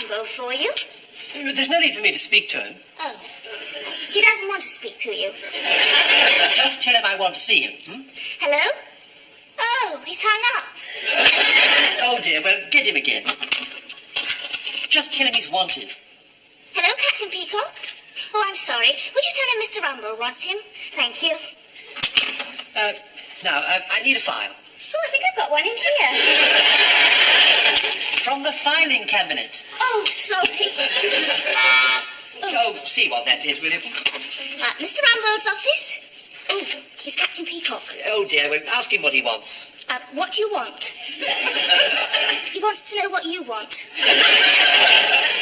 Rambo for you. There's no need for me to speak to him. Oh. He doesn't want to speak to you. Just tell him I want to see him. Hello? Oh, he's hung up. Oh, dear. Well, get him again. Just tell him he's wanted. Hello, Captain Peacock? Oh, I'm sorry. Would you tell him Mr. Rambo wants him? Thank you. Now, I need a file. Oh, I think I've got one in here. From the filing cabinet. Oh, sorry. Oh, see what that is, will you? Mr. Rambo's office? Oh, it's Captain Peacock. Oh, dear. Well, ask him what he wants. What do you want? He wants to know what you want.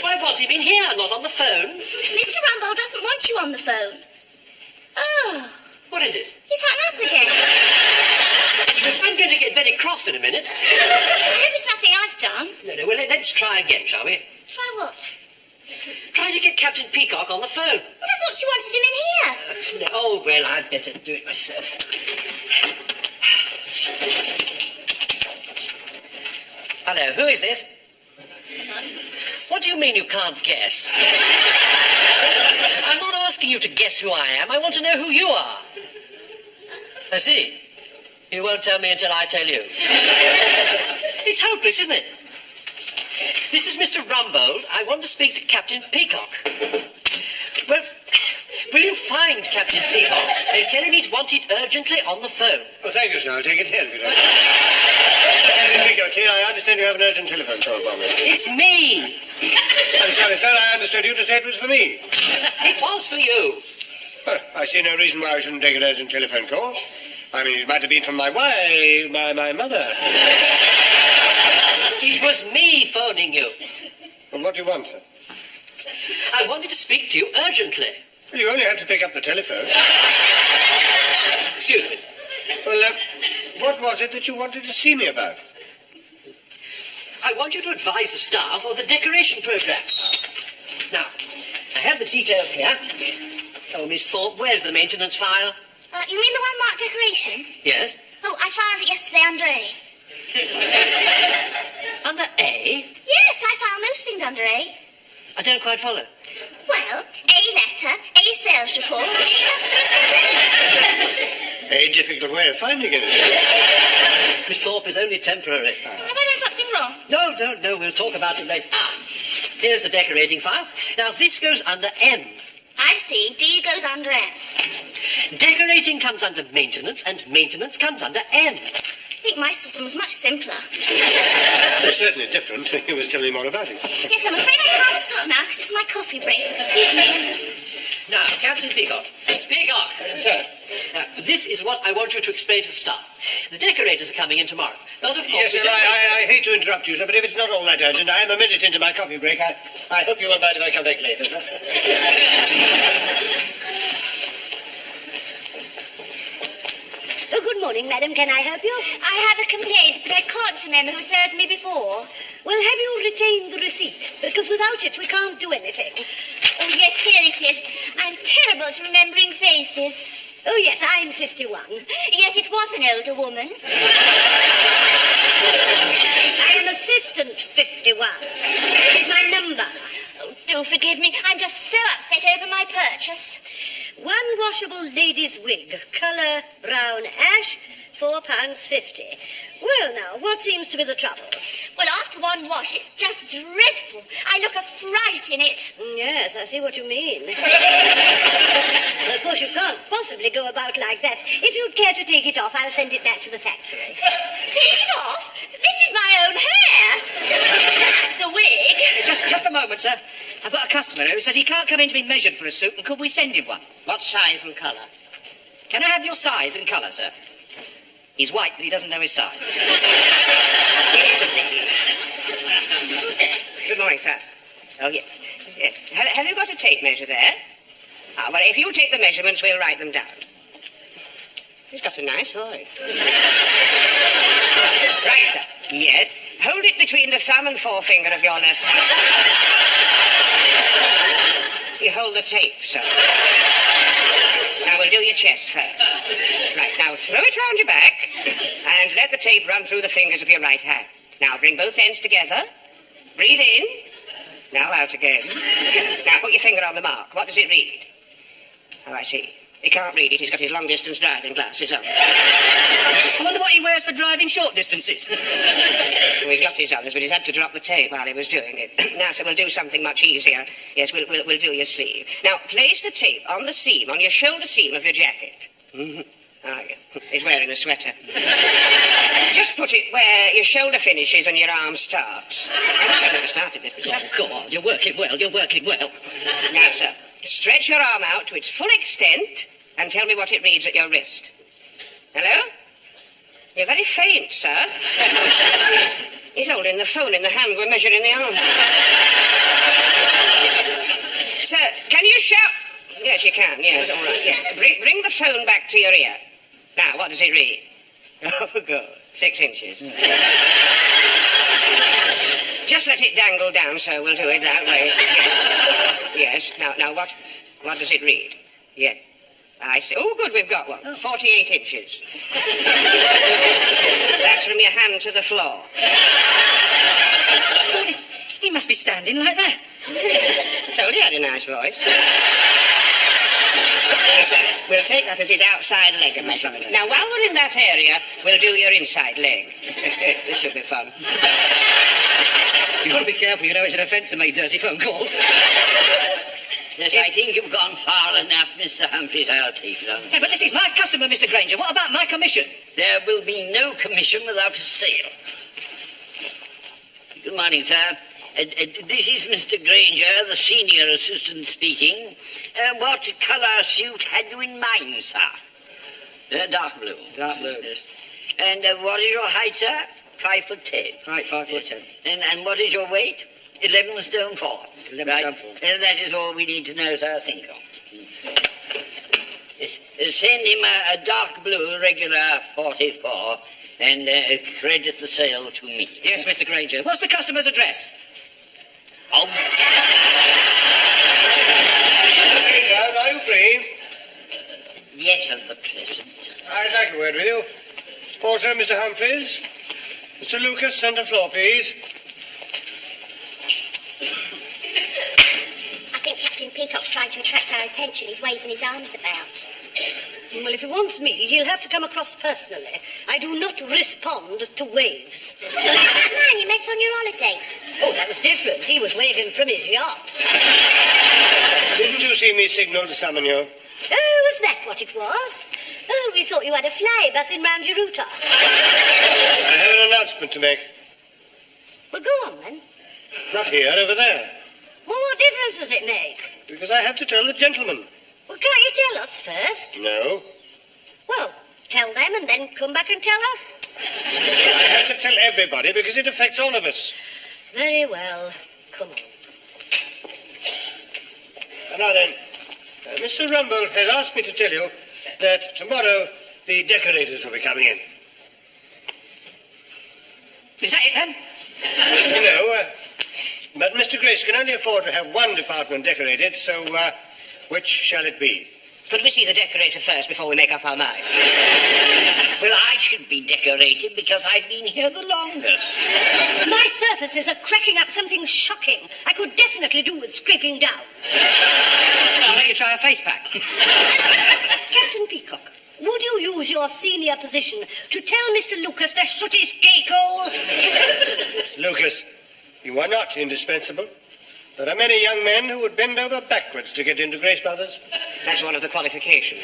Well, I want him in here, not on the phone. Mr. Rambo doesn't want you on the phone. Oh. What is it? He's hung up again. I'm going to get very cross in a minute. I hope it's nothing I've done. No, well, let's try again, shall we? Try what? Try to get Captain Peacock on the phone. But I thought you wanted him in here. Oh, well, I'd better do it myself. Hello, who is this? What do you mean you can't guess? I'm not asking you to guess who I am. I want to know who you are. I see. You won't tell me until I tell you. It's hopeless, isn't it? This is Mr. Rumbold. I want to speak to Captain Peacock. Well, will you find Captain Peacock and tell him he's wanted urgently on the phone? Oh, thank you, sir. I'll take it here if you like. Captain Peacock here. I understand you have an urgent telephone call for me. It's me. I'm sorry, sir. I understood you to say it was for me. It was for you. Well, I see no reason why I shouldn't take an urgent telephone call. I mean, it might have been from my wife, my mother. It was me phoning you. Well, what do you want, sir? I wanted to speak to you urgently. Well, you only have to pick up the telephone. Excuse me. Well, what was it that you wanted to see me about? I want you to advise the staff of the decoration program. Now, I have the details here. Oh, Miss Thorpe, where's the maintenance file? You mean the one marked decoration? Yes. Oh, I found it yesterday under A. Under A? Yes, I found most things under A. I don't quite follow. Well, A letter, A sales report, A customers complaint. A difficult way of finding it. Miss Thorpe is only temporary. Have I done something wrong? No, we'll talk about it later. Here's the decorating file. Now, this goes under M. I see. D goes under M. Decorating comes under maintenance, and maintenance comes under N. I think my system was much simpler. It's certainly different. You must tell me more about it. Yes, I'm afraid I can't stop now because it's my coffee break. Excuse me. Now, Captain Peacock. Peacock! Sir. Now, this is what I want you to explain to the staff. The decorators are coming in tomorrow. But of course... Yes, sir, I hate to interrupt you, sir, but if it's not all that urgent, I am a minute into my coffee break. I hope you won't mind if I come back later, sir. Oh, good morning, madam. Can I help you? I have a complaint, but I can't remember who served me before. Well, have you retained the receipt? Because without it, we can't do anything. Oh, yes, here it is. I'm terrible at remembering faces. Oh, yes, I'm 51. Yes, it was an older woman. I am assistant 51. That is my number. Oh, do forgive me. I'm just so upset over my purchase. One washable lady's wig, colour brown ash, £4.50. Well, now, what seems to be the trouble? Well, after one wash, it's just dreadful. I look a fright in it. Yes, I see what you mean. Well, of course, you can't possibly go about like that. If you'd care to take it off, I'll send it back to the factory. Take it off? This is my own hair. That's the wig. Just a moment, sir. I've got a customer who says he can't come in to be measured for a suit, and could we send him one? What size and colour? Can I have your size and colour, sir? He's white, but he doesn't know his size. Good morning, sir. Oh, yes. Have you got a tape measure there? Ah, well, if you take the measurements, we'll write them down. He's got a nice voice. Right, sir. Yes. Hold it between the thumb and forefinger of your left hand. You hold the tape, sir. Now, we'll do your chest first. Right, now throw it round your back and let the tape run through the fingers of your right hand. Now, bring both ends together. Breathe in. Now out again. Now put your finger on the mark. What does it read? Oh, I see. He can't read it. He's got his long-distance driving glasses on. I wonder what he wears for driving short distances. Well, he's got his others, but he's had to drop the tape while he was doing it. Now, so we'll do something much easier. Yes, we'll do your sleeve. Now, place the tape on the seam, on your shoulder seam of your jacket. Oh, yeah. He's wearing a sweater. Just put it where your shoulder finishes and your arm starts. I wish I'd never started this before. Oh, come on, you're working well, you're working well. Now, sir, stretch your arm out to its full extent and tell me what it reads at your wrist. Hello? You're very faint, sir. He's holding the phone in the hand we're measuring the arm. Sir, can you shout? Yes, you can. Yes, all right. Yeah. Bring the phone back to your ear. Now, what does it read? Oh, good. 6 inches. Just let it dangle down, so we'll do it that way. Yes. Yes. Now, what does it read? Yeah. I see. Oh, good, we've got one. 48 inches. That's from your hand to the floor. 40. He must be standing like that. Told you he had a nice voice. We'll take that as his outside leg of measurement. Now, while we're in that area, we'll do your inside leg. This should be fun. You've got to be careful, you know it's an offence to make dirty phone calls. Yes, I think you've gone far enough, Mr. Humphreys. I'll take it on. Yeah, but this is my customer, Mr. Granger. What about my commission? There will be no commission without a sale. Good morning, sir. This is Mr. Granger, the senior assistant speaking. What colour suit had you in mind, sir? Dark blue. Dark blue. Yes. And what is your height, sir? 5'10". Right, 5'10". And what is your weight? 11 stone 4. 11 right. stone 4. That is all we need to know, sir. Think of. Send him a dark blue regular 44 and credit the sale to me. Yes, Mr. Granger. What's the customer's address? Oh. Granger, are you free? Yes, at the present. I'd like a word with you. Also, Mr. Humphreys. Mr. Lucas, centre floor, please. I think Captain Peacock's trying to attract our attention. He's waving his arms about. Well, if he wants me, he'll have to come across personally. I do not respond to waves. That man you met on your holiday. Oh, that was different. He was waving from his yacht. Didn't you see me signal to summon you? Oh, was that what it was? Oh, we thought you had a fly buzzing round your rooter. I have an announcement to make. Well, go on, then. Not here, over there. Well, what difference does it make? Because I have to tell the gentleman. Well, can't you tell us first? No. Well, tell them and then come back and tell us. I have to tell everybody because it affects all of us. Very well. Come on. Now then, Mr. Rumble has asked me to tell you that tomorrow the decorators will be coming in. Is that it, then? No, but Mr. Grace can only afford to have one department decorated, so which shall it be? Could we see the decorator first before we make up our mind? Well, I should be decorated because I've been here the longest. My surfaces are cracking up something shocking. I could definitely do with scraping down. I'll let you try a face pack. Captain Peacock, would you use your senior position to tell Mr. Lucas to shut his cake hole? Mr. Lucas, you are not indispensable. There are many young men who would bend over backwards to get into Grace Brothers. That's one of the qualifications.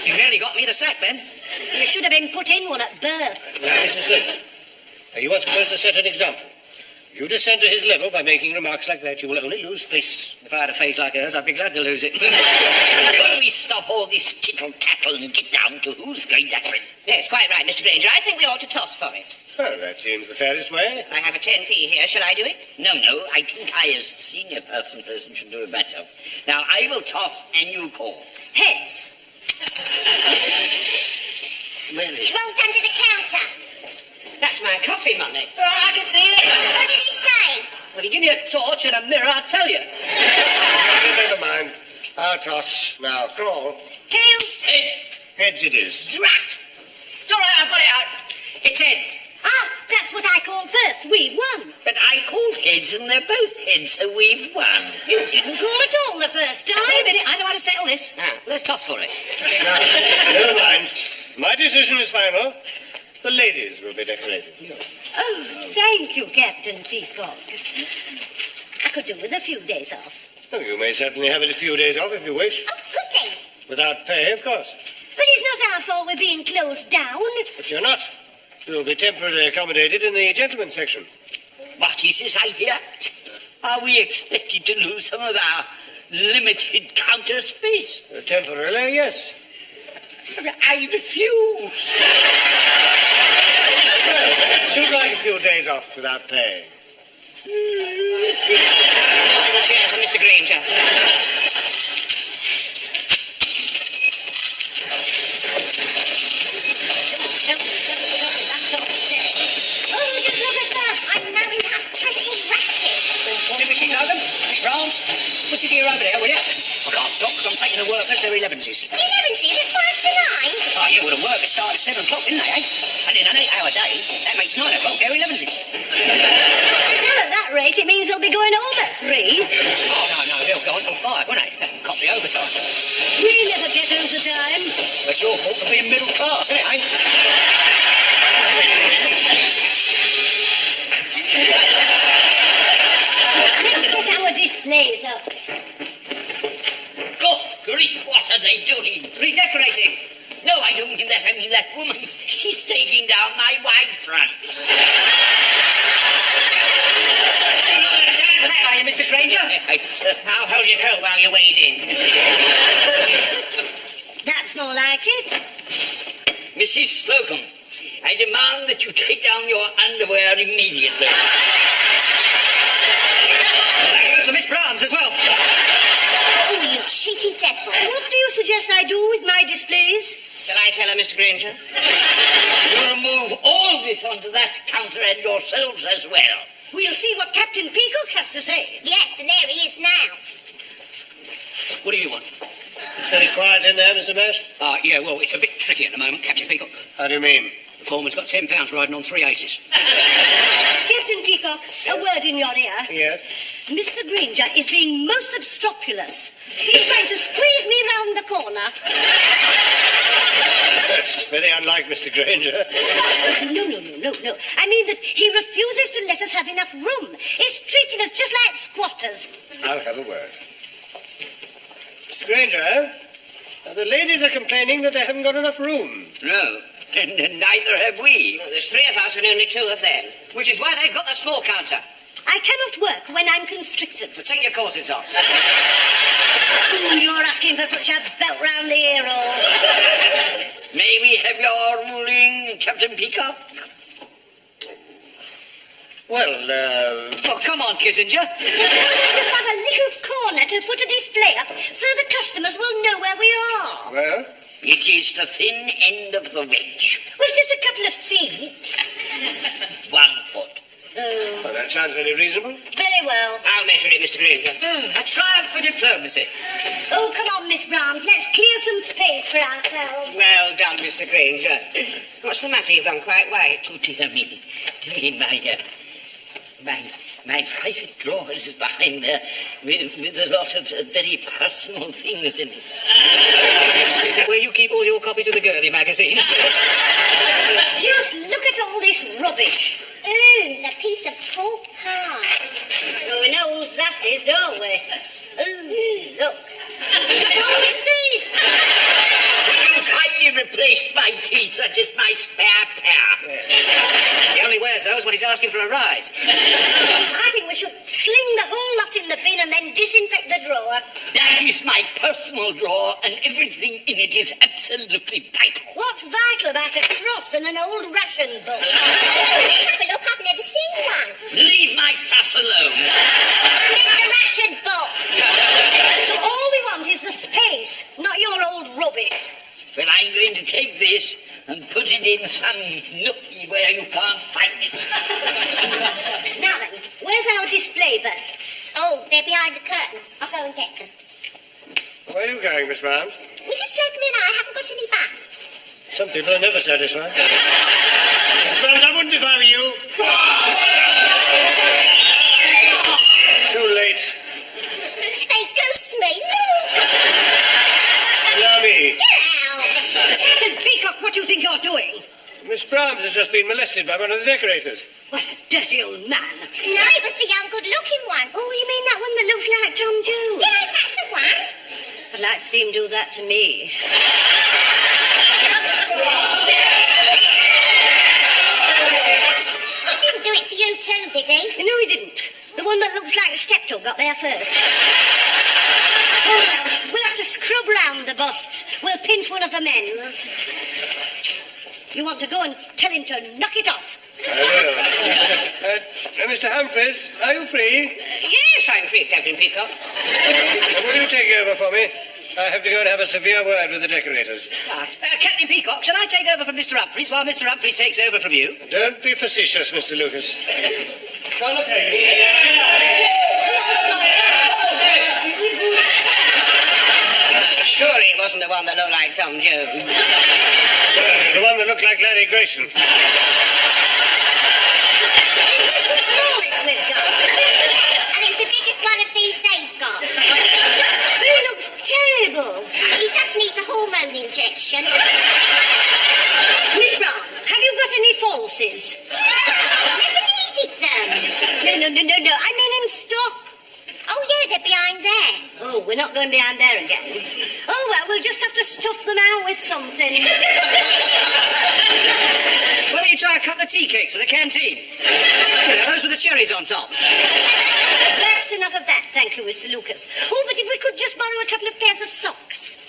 You nearly got me the sack, then. You should have been put in one at birth. Now, Mrs. Little, you are supposed to set an example. If you descend to his level by making remarks like that, you will only lose face. If I had a face like hers, I'd be glad to lose it. Could we stop all this tittle-tattle and get down to who's going to win? Yes, quite right, Mr. Granger. I think we ought to toss for it. Well, that seems the fairest way. I have a 10p here. Shall I do it? No, I think I, as the senior person present, should do it better. Now, I will toss and you call. Heads. Where is it? Rolled under the counter. That's my coffee money. I can see it. What did he say? Well, if you give me a torch and a mirror, I'll tell you. Never mind. I'll toss. Now, call. Tails. Head. Heads it is. Drat. It's all right, I've got it out. It's heads. Ah, that's what I call first. We've won. But I called heads and they're both heads, so we've won. You didn't call at all the first time. Wait a minute, I know how to settle this. Let's toss for it. Never mind. My decision is final. The ladies will be decorated. Oh, thank you, Captain Peacock. I could do with a few days off. Oh, you may certainly have a few days off if you wish. Oh, good day. Without pay, of course. But it's not our fault we're being closed down. But you're not. You'll be temporarily accommodated in the gentlemen's section. What is this I hear? Are we expected to lose some of our limited counter space? Temporarily, yes. I refuse. You'd like a few days off without pay. A chair for Mr. Granger. I'm knowing how dreadful racket. Morning, Mrs. Logan. Miss Brown, put your gear over there, will you? I can't stop because I'm taking the workers. They're 11s. 11s at 5 to 9. Oh, yeah, well, the workers start at 7 o'clock, didn't they, eh? And in an 8-hour day, that makes 9 o'clock. They're 11s. Well, at that rate, it means they'll be going home at 3. Oh, no, they'll go until 5, won't they? Cop the overtime. We never get overtime. That's your fault for being middle class, isn't it, eh? Let's get our displays up. Good grief, what are they doing? Redecorating. No, I don't mean that. I mean that woman. She's taking down my wide front. You're not going to stand for that, are you, Mr. Granger? I'll hold your coat while you wade in. That's more like it. Mrs. Slocum, I demand that you take down your underwear immediately. That goes for Miss Brown's as well. Oh, you cheeky devil. What do you suggest I do with my displays? Shall I tell her, Mr. Granger? You remove all this onto that counter and yourselves as well. We'll see what Captain Peacock has to say. Yes, and there he is now. What do you want? It's very quiet in there, Mr. Mash. Yeah, well, it's a bit tricky at the moment, Captain Peacock. How do you mean? The foreman's got £10 riding on 3 aces. Captain Peacock, a word in your ear. Yes? Mr. Granger is being most obstropulous. He's trying to squeeze me round the corner. That's very unlike Mr. Granger. No. I mean that he refuses to let us have enough room. He's treating us just like squatters. I'll have a word. Mr. Granger, the ladies are complaining that they haven't got enough room. No, and neither have we. Well, there's 3 of us and only 2 of them. Which is why they've got the small counter. I cannot work when I'm constricted. So take your corsets off. You're asking for such a belt round the ear hole. May we have your ruling, Captain Peacock? Well, Oh, come on, Kissinger. Just have a little corner to put a display up so the customers will know where we are. well, It is the thin end of the wedge. Well, just a couple of feet. 1 foot. well, that sounds very reasonable. Very well. I'll measure it, Mr. Granger. A triumph for diplomacy. Oh, come on, Miss Brahms. Let's clear some space for ourselves. Well done, Mr. Granger. What's the matter? You've gone quite white. Oh, dear me. My private drawers is behind there with a lot of very personal things in it. Is that where you keep all your copies of the girly magazines? Just look at all this rubbish. Ooh, it's a piece of pork pie. Well, we know whose that is, don't we? Ooh, look. False teeth. Would you kindly replace my teeth such as my spare pair? He only wears those when he's asking for a ride. I think we should sling the whole lot in the bin and then disinfect the drawer. That is my personal drawer, and everything in it is absolutely vital. What's vital about a cross and an old ration book? Let's have a look. I've never seen one. Leave my fuss alone. The ration book. All we want is the space, not your old rubbish. Well, I'm going to take this and put it in some nookie where you can't find it. Now then, where's our display busts? Oh, they're behind the curtain. I'll go and get them. Where are you going, Miss Brown? Mrs. Slocum and I haven't got any busts. Some people are never satisfied. Miss Brown, I wouldn't if I were you. Too late. They ghost me. Allow me. Get out. Captain Peacock, what do you think you're doing? Miss Brahms has just been molested by one of the decorators. What a dirty old man. No, it was the young, good-looking one. Oh, you mean that one that looks like Tom Jones? Yes, that's the one. I'd like to see him do that to me. He didn't do it to you too, did he? No, he didn't. The one that looks like a skepto got there first. Oh, well, we'll have to scrub round the busts. We'll pinch one of the men's. You want to go and tell him to knock it off? I will. Mr. Humphreys, are you free? Yes, I'm free, Captain Peacock. Will you take over for me? I have to go and have a severe word with the decorators. Captain Peacock, shall I take over from Mr. Humphreys while Mr. Humphreys takes over from you? Don't be facetious, Mr. Lucas. Now look here. Surely it wasn't the one that looked like Tom Jones. The one that looked like Larry Grayson. It was the smallest we've got. And it's the biggest one of these they've got. But he looks terrible. He just needs a hormone injection. Miss Brahms, have you got any falsies? Never needed them. No. I mean in stock. Oh, yeah, they're behind there. Oh, we're not going behind there again. Oh, well, we'll just have to stuff them out with something. Why don't you try a couple of tea cakes at the canteen? Yeah, those with the cherries on top. That's enough of that, thank you, Mr. Lucas. Oh, but if we could just borrow a couple of pairs of socks.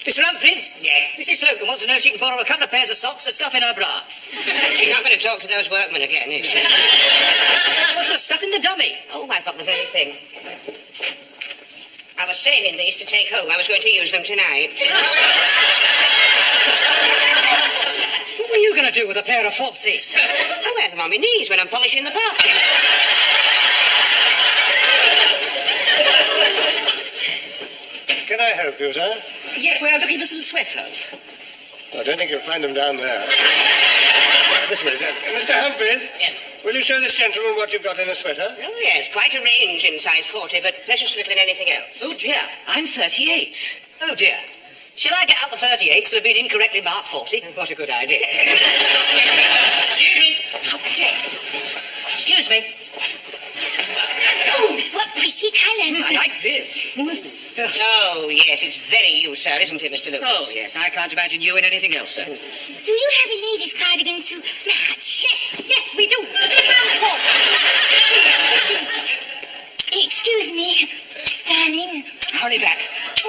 Mr. Humphreys? Yeah. Mrs. Slocum wants to know if she can borrow a couple of pairs of socks to stuff in her bra. She's not going to talk to those workmen again, is she? What's the stuff in the dummy? Oh, I've got the very thing. I was saving these to take home. I was going to use them tonight. What were you going to do with a pair of falsies? I wear them on my knees when I'm polishing the park. Can I help you, sir? Yes, we're looking for some sweaters. I don't think you'll find them down there. This way, sir. Mr. Humphreys, will you show this gentleman what you've got in a sweater? Oh, yes, quite a range in size 40, but precious little in anything else. Oh, dear, I'm 38. Oh, dear. Shall I get out the 38s that have been incorrectly marked 40? What a good idea. Excuse me. Excuse me. Oh, what pretty colours. I like this. Oh, yes, it's very you, sir, isn't it, Mr. Lucas? Oh, yes, I can't imagine you in anything else, sir. Do you have a lady's cardigan to match? Yes, we do. Just round the corner. Excuse me, darling. Hurry back,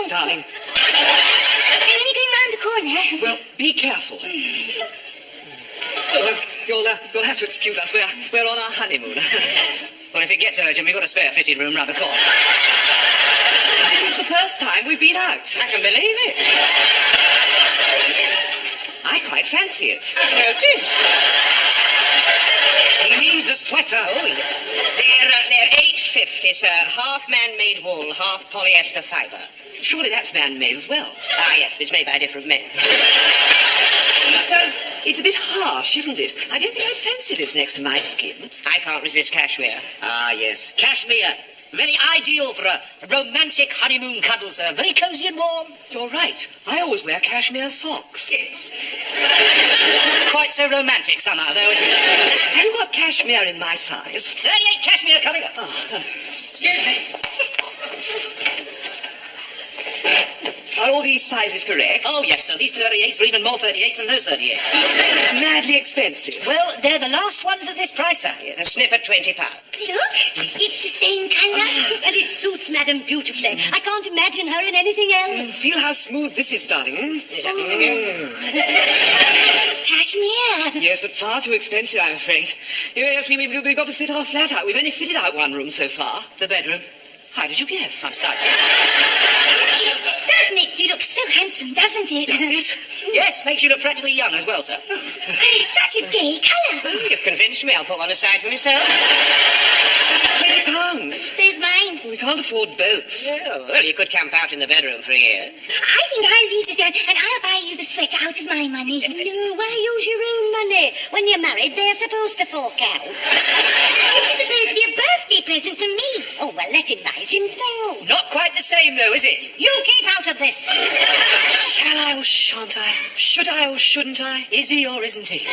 darling. I'm only going round the corner. Well, be careful. You'll have to excuse us. We're on our honeymoon. Well, if it gets urgent, we've got a spare fitted room round the corner. This is the first time we've been out. I can believe it. I quite fancy it. I noticed. He means the sweater. Oh, yeah. They're $8.50, sir. Half man-made wool, half polyester fibre. Surely that's man-made as well. Ah, yes, it's made by different men. It's a bit harsh, isn't it? I don't think I'd fancy this next to my skin. I can't resist cashmere. Ah, yes, cashmere. Very ideal for a romantic honeymoon cuddle, sir. Very cosy and warm. You're right. I always wear cashmere socks. Yes. Quite so romantic somehow, though, isn't it? Have you got cashmere in my size? 38 cashmere coming up. Oh. Excuse me. Are all these sizes correct? Oh, yes, sir. These 38s are even more 38s than those 38s. Madly expensive. Well, they're the last ones at this price, sir. Yeah, a snip at £20. Look, it's the same colour. And it suits Madam beautifully. I can't imagine her in anything else. Feel how smooth this is, darling. Cashmere. Yes, but far too expensive, I'm afraid. Yes, we've got to fit our flat out. We've only fitted out one room so far. The bedroom. How did you guess? I'm sorry. It does make you look so handsome, doesn't it? Does it? Yes, makes you look practically young as well, sir. And it's such a gay colour. You've convinced me. I'll put one aside for myself. £20. So's mine. We can't afford both. Oh, well, you could camp out in the bedroom for a year. I think I'll leave this man and I'll buy you the sweater out of my money. No, why use your own money? When you're married, they're supposed to fork out. This is supposed to be a birthday present for me. Oh, well, let him buy it himself. Not quite the same, though, is it? You keep out of this. Shall I or shan't I? Should I or shouldn't I? Is he or isn't he?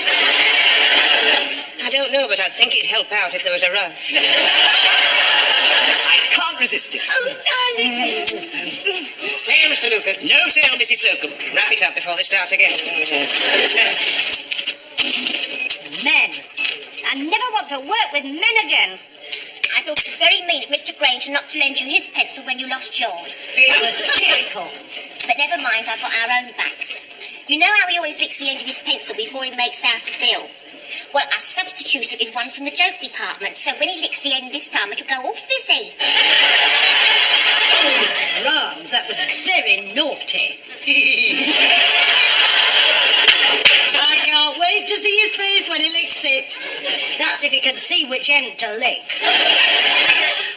I don't know, but I think it'd help out if there was a rush. I can't resist it. Oh, darling. Sail, Mr. Lucan. No sail, Mrs. Slocum. Wrap it up before they start again. Men. I never want to work with men again. I thought it was very mean of Mr. Granger not to lend you his pencil when you lost yours. It was typical. But never mind, I've got our own back. You know how he always licks the end of his pencil before he makes out a bill? Well, I substituted it with one from the joke department, so when he licks the end this time, it'll go all fizzy. Oh, Rams, that was very naughty. I can't wait to see his face when he licks it. That's if he can see which end to lick.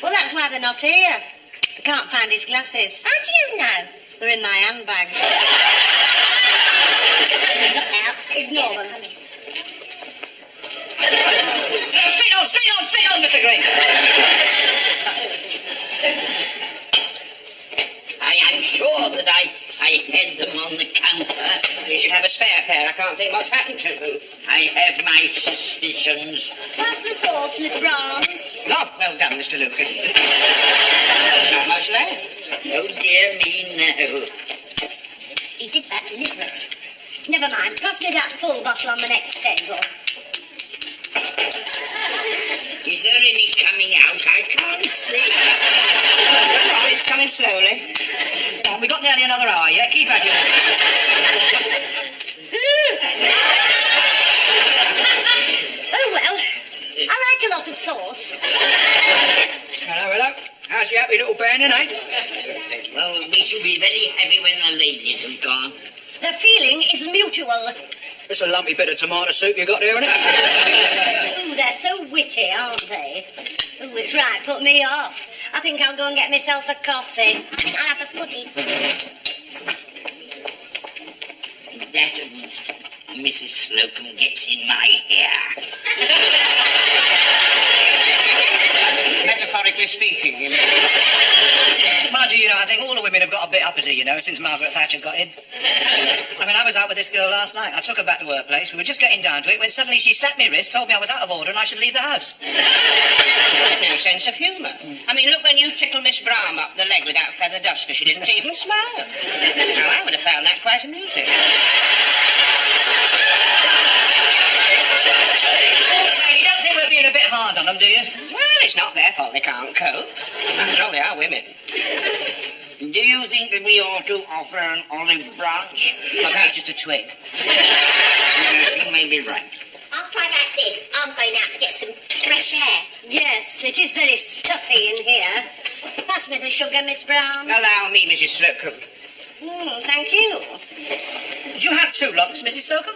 Well, that's why they're not here. I can't find his glasses. How do you know? They're in my handbag. Look out. Ignore them. Straight on, Mr. Granger. I am sure that I had them on the counter. You should have a spare pair. I can't think what's happened to them. I have my suspicions. Pass the sauce, Miss Brahms. Oh, well done, Mr. Lucan. Not much left. Oh, dear me, no. He did that deliberate. Never mind. Pass me that full bottle on the next table. Is there any coming out? I can't see. Oh, it's coming slowly. Oh, we got nearly another hour yet. Keep at it. Oh, well. I like a lot of sauce. Hello. How's your happy little bear tonight? Well, we shall be very happy when the ladies have gone. The feeling is mutual. It's a lumpy bit of tomato soup you got there, isn't it? Ooh, they're so witty, aren't they? Ooh, it's right, put me off. I think I'll go and get myself a coffee. I'll have a pudding. That Mrs. Slocum gets in my hair. Metaphorically speaking, you know. Mind you, I think all the women have got a bit uppity, since Margaret Thatcher got in. I mean, I was out with this girl last night. I took her back to her place. We were just getting down to it when suddenly she slapped me wrist, told me I was out of order and I should leave the house. No sense of humour. I mean, look, when you tickle Miss Brahm up the leg with that feather duster, she didn't even smile. Now, I would have found that quite amusing. So, you don't think we're being a bit hard on them, do you? Well, it's not their fault they can't cope. After all, they are women. Do you think that we ought to offer an olive branch? Perhaps just a twig. You may be right. After I've had this, I'm going out to get some fresh air. Yes, it is very stuffy in here. Pass me the sugar, Miss Brown. Allow me, Mrs. Slocum. Thank you. Do you have 2 lumps, Mrs. Slocum?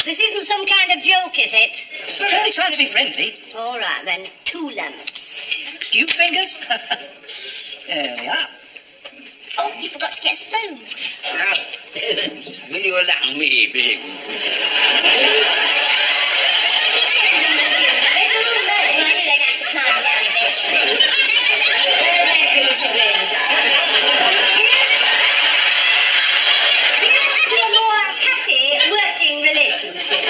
This isn't some kind of joke, is it? We're only trying to be friendly. All right, then. 2 lumps. Excuse fingers? There we are. Oh, you forgot to get a spoon. Will you allow me, babe? Here's to a more happy working relationship.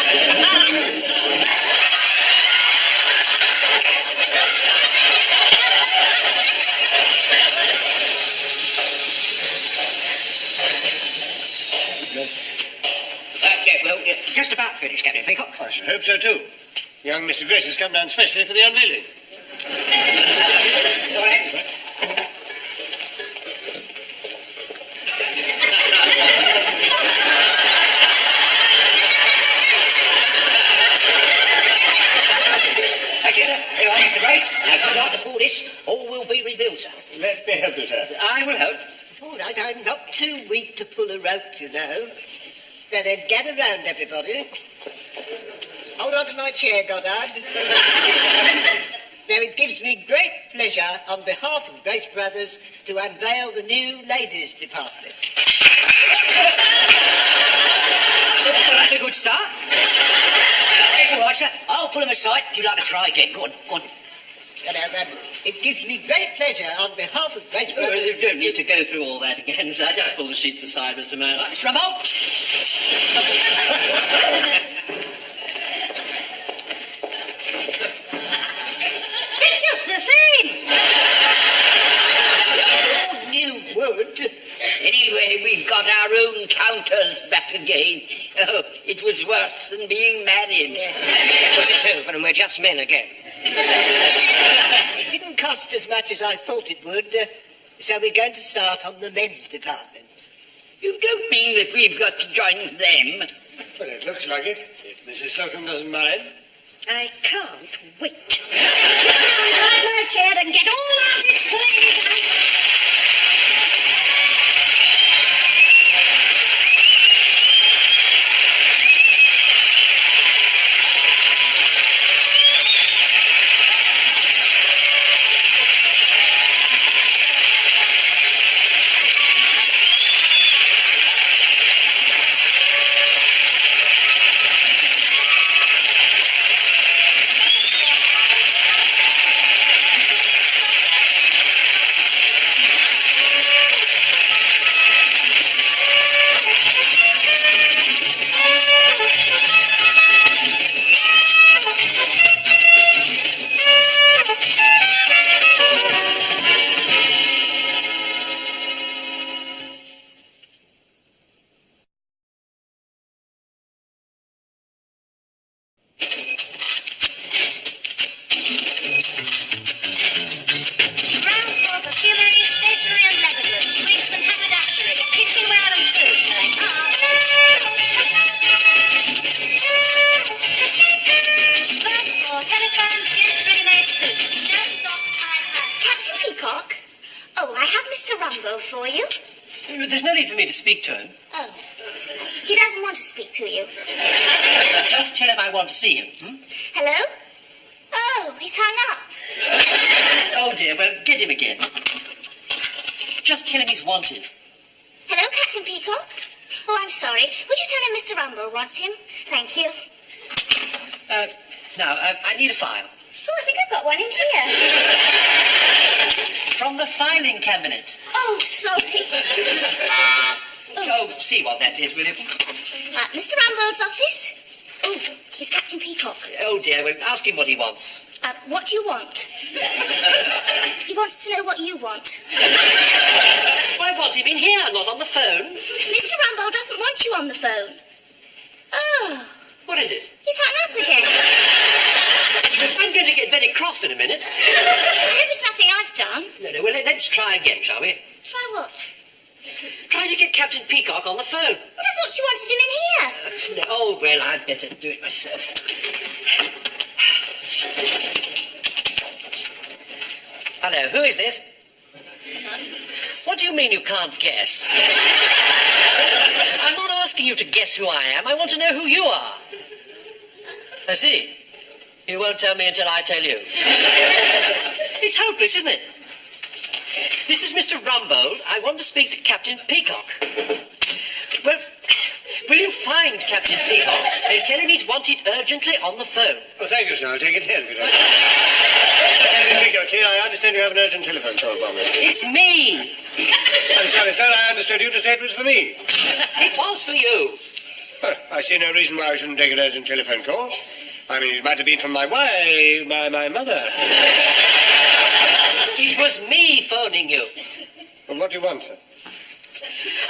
Well, just about finished, Captain Peacock. I should hope so, too. Young Mr. Grace has come down specially for the unveiling. All right. Actually, sir, here are Mr. Grace. Now, if you'd like to pull this, all will be revealed, sir. Let me help you, sir. I will help. All right, I'm not too weak to pull a rope, you know. Now then, gather round, everybody. Hold on to my chair, Goddard. Now, Now, it gives me great pleasure, on behalf of Grace Brothers, to unveil the new ladies' department. That's a good start. It's all right, sir. I'll pull them aside if you'd like to try again. Go on, go on. It gives me great pleasure, on behalf of Grace Brothers... You don't need to go through all that again, sir. Just pull the sheets aside, Mr. Mayor. Mr. Rumble. It's just the same. all new wood. Anyway, we've got our own counters back again. Oh, it was worse than being married. Put it over and we're just men again. It didn't cost as much as I thought it would, so we're going to start on the men's department. You don't mean that we've got to join them? Well, it looks like it, if Mrs. Slocum doesn't mind. I can't wait. Grab my chair and get all out this place. For you? There's no need for me to speak to him. Oh. He doesn't want to speak to you. Just tell him I want to see him. Hello? Oh, he's hung up. Oh, dear. Well, get him again. Just tell him he's wanted. Hello, Captain Peacock? Oh, I'm sorry. Would you tell him Mr. Rumble wants him? Thank you. Now, I need a file. Oh, I think I've got one in here. From the filing cabinet. Oh, sorry. Oh, see what that is, will you? Mr. Rumble's office? Oh, it's Captain Peacock. Oh, dear. Well, ask him what he wants. What do you want? He wants to know what you want. Well, I want him in here, not on the phone. Mr. Rumble doesn't want you on the phone. Oh. What is it? He's hung up again. I'm going to get very cross in a minute. I hope it's nothing I've done. No, well, let's try again, shall we? Try what? Try to get Captain Peacock on the phone. But I thought you wanted him in here. Oh, well, I'd better do it myself. Hello, who is this? What do you mean you can't guess? I'm not asking you to guess who I am. I want to know who you are. I see. You won't tell me until I tell you. It's hopeless, isn't it? This is Mr. Rumbold. I want to speak to Captain Peacock. Well, will you find Captain Peacock and tell him he's wanted urgently on the phone? Oh, thank you, sir. I'll take it here if you like. Captain Peacock here. I understand you have an urgent telephone call for me. It's me. I'm sorry, sir. I understood you to say it was for me. It was for you. Well, I see no reason why I shouldn't take an urgent telephone call. I mean, it might have been from my wife, my mother. It was me phoning you. Well, what do you want, sir?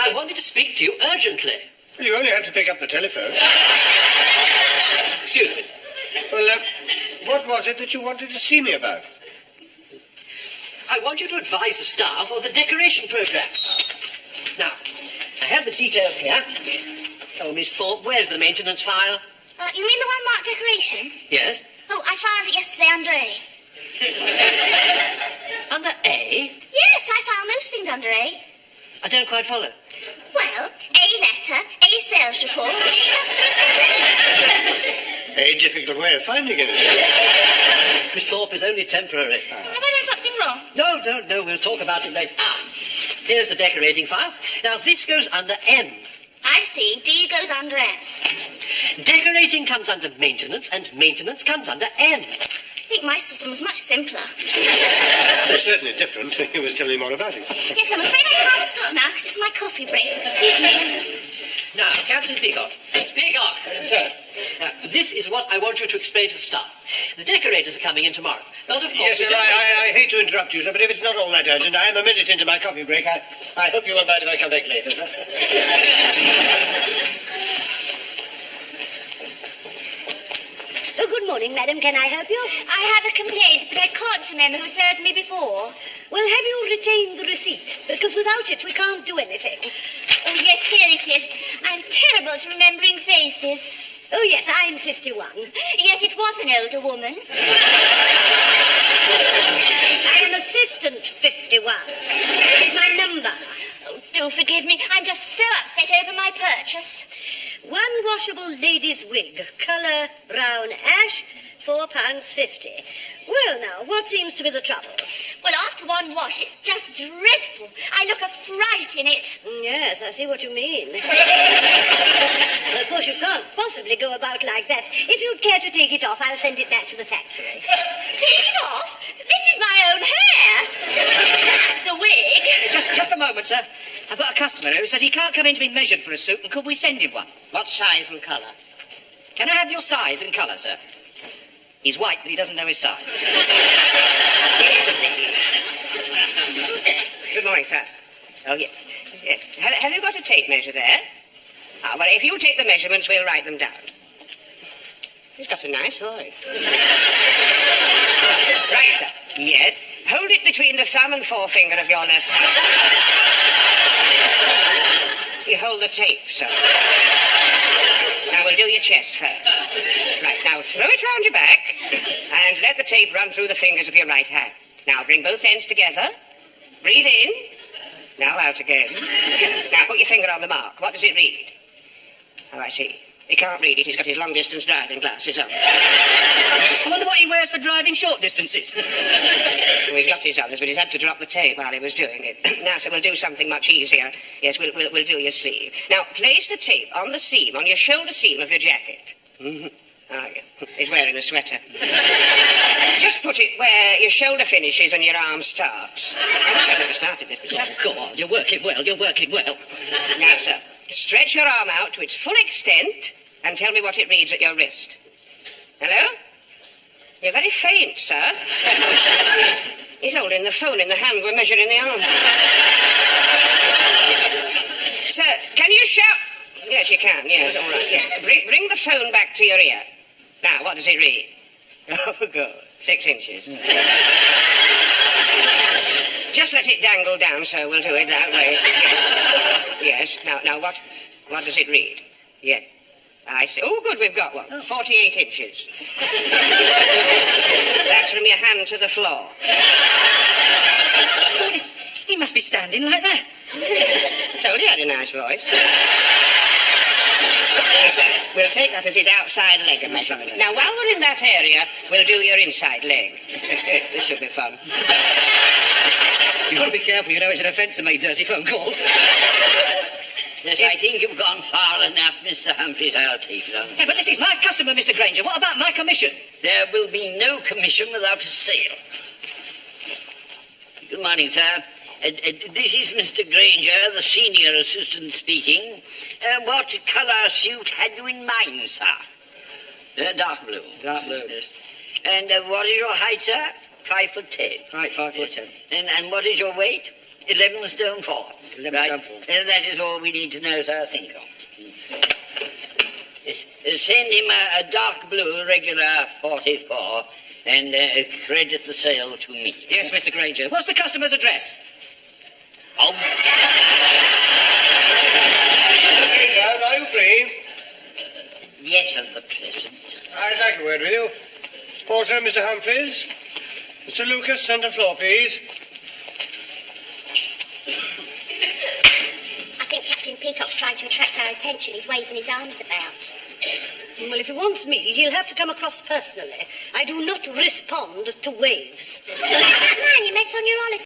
I wanted to speak to you urgently. Well, you only have to pick up the telephone. Excuse me. Well, what was it that you wanted to see me about? I want you to advise the staff of the decoration program. Now, I have the details here. Oh, Miss Thorpe, where's the maintenance file? You mean the one marked decoration? Yes. Oh, I found it yesterday under A. Under A? Yes, I found most things under A. I don't quite follow. Well, a letter, a sales report, a customer's complaint. A difficult way of finding it. Miss Thorpe is only temporary. Have I done something wrong? No, we'll talk about it later. Here's the decorating file. Now, this goes under M. I see. D goes under N. Decorating comes under maintenance, and maintenance comes under N. I think my system was much simpler. It's certainly different. You must tell me more about it. Yes, I'm afraid I can't stop now because it's my coffee break. Now, Captain Peacock. Peacock! Sir. Now, this is what I want you to explain to the staff. The decorators are coming in tomorrow. But of course... Yes, sir, I hate to interrupt you, sir, but if it's not all that urgent, I am a minute into my coffee break. I hope you won't mind if I come back later, sir. Oh, good morning, madam. Can I help you? I have a complaint, but I can't remember who served me before. Well, have you retained the receipt? Because without it, we can't do anything. Oh, yes, here it is. I'm terrible at remembering faces. Oh, yes, I'm 51. Yes, it was an older woman. I am Assistant 51. That is my number. Oh, do forgive me. I'm just so upset over my purchase. One washable lady's wig, colour brown ash, £4.50. Well, now, what seems to be the trouble? Well, after one wash, it's just dreadful. I look a fright in it. Yes, I see what you mean. Well, of course, you can't possibly go about like that. If you'd care to take it off, I'll send it back to the factory. Take it off? This is my own hair. That's the wig. Just a moment, sir. I've got a customer who says he can't come in to be measured for a suit, and could we send him one? What size and colour? Can I have your size and colour, sir? He's white, but he doesn't know his size. Good morning, sir. Oh, yes. Have you got a tape measure there? Well, if you take the measurements, we'll write them down. He's got a nice voice. Right, sir. Yes. Hold it between the thumb and forefinger of your left hand. You hold the tape, sir. Now, we'll do your chest first. Right, now throw it round your back and let the tape run through the fingers of your right hand. Now, bring both ends together. Breathe in. Now out again. Now, put your finger on the mark. What does it read? Oh, I see. He can't read it. He's got his long-distance driving glasses on. I wonder what he wears for driving short distances. Well, he's got his others, but he's had to drop the tape while he was doing it. Now, so we'll do something much easier. Yes, we'll do your sleeve. Now, place the tape on the seam, on your shoulder seam of your jacket. Mm-hmm. Oh, yeah. He's wearing a sweater. Just put it where your shoulder finishes and your arm starts. I wish I'd never started this before. Oh, go on. You're working well. Now, sir, stretch your arm out to its full extent and tell me what it reads at your wrist. Hello? You're very faint, sir. He's holding the phone in the hand we're measuring the arm. Sir, can you shout? Yes, you can. Yes, all right. Yeah. Bring the phone back to your ear. Now, what does it read? Oh, good. 6 inches. Just let it dangle down, sir. We'll do it that way. Yes. Now, what does it read? Yeah. I see. Oh, good, we've got one. 48 inches. That's from your hand to the floor. He must be standing like that. I told you I had a nice voice. Yes, sir. We'll take that as his outside leg of measurement. Now, while we're in that area, we'll do your inside leg. This should be fun. You've got to be careful, you know it's an offence to make dirty phone calls. Yes, I think you've gone far enough, Mr. Humphreys. I'll take it on. Yeah, but this is my customer, Mr. Granger. What about my commission? There will be no commission without a sale. Good morning, sir. This is Mr. Granger, the senior assistant speaking. What colour suit had you in mind, sir? Dark blue. Dark blue. Yes. And what is your height, sir? 5'10". Right, 5'10". And what is your weight? 11 stone 4. 11 stone 4. That is all we need to know, sir. Think of. Yes, send him a dark blue regular 44 and credit the sale to me. Yes, Mr. Granger. What's the customer's address? Oh. Granger, are you free? Yes, at the present. I'd like a word with you. Also, Mr. Humphreys. Mr. Lucas, centre floor, please. I think Captain Captain Peacock's trying to attract our attention. He's waving his arms about. Well, if he wants me, he'll have to come across personally. I do not respond to waves. Man, you met on your holiday.